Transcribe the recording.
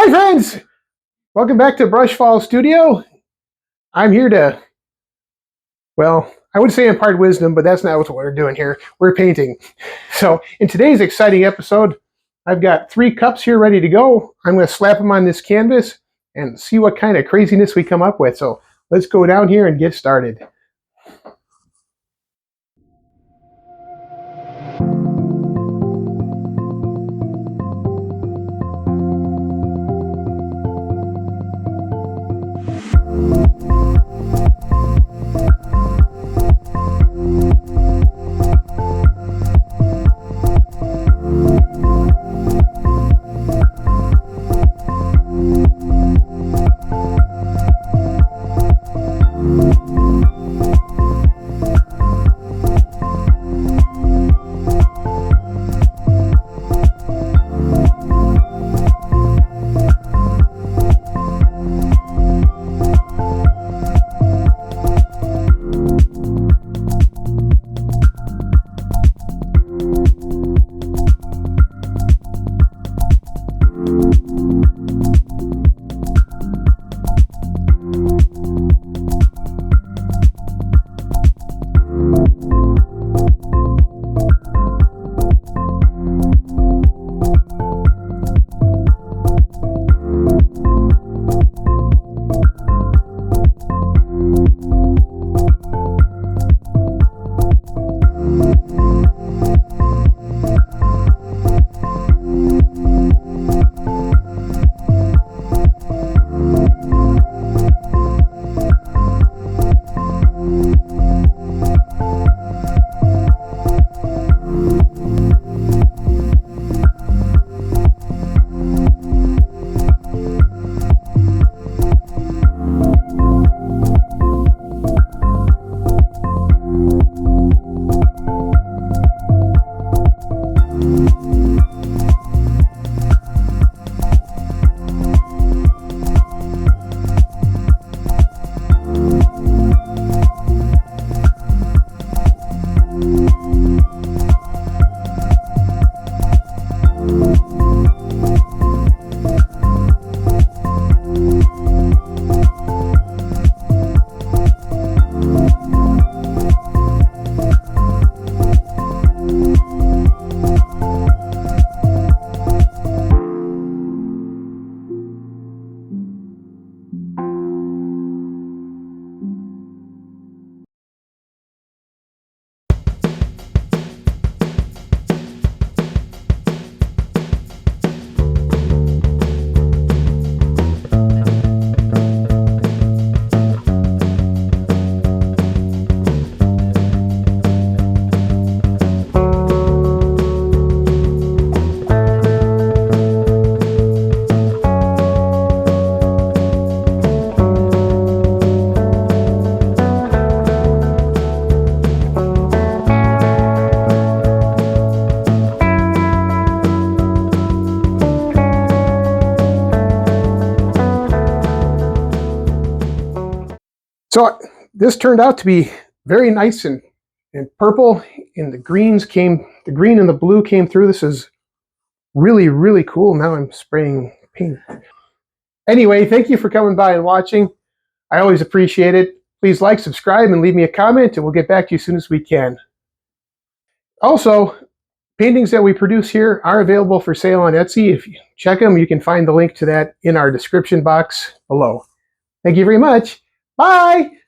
Hi friends! Welcome back to BrushFalls Studio. I'm here to, well, I would say impart wisdom, but that's not what we're doing here. We're painting. So in today's exciting episode, I've got 3 cups here ready to go. I'm going to slap them on this canvas and see what kind of craziness we come up with. So let's go down here and get started. So this turned out to be very nice and purple, and the green and the blue came through. This is really, really cool. Now I'm spraying paint. Anyway, thank you for coming by and watching. I always appreciate it. Please like, subscribe, and leave me a comment, and we'll get back to you as soon as we can. Also, paintings that we produce here are available for sale on Etsy. If you check them, you can find the link to that in our description box below. Thank you very much. Bye!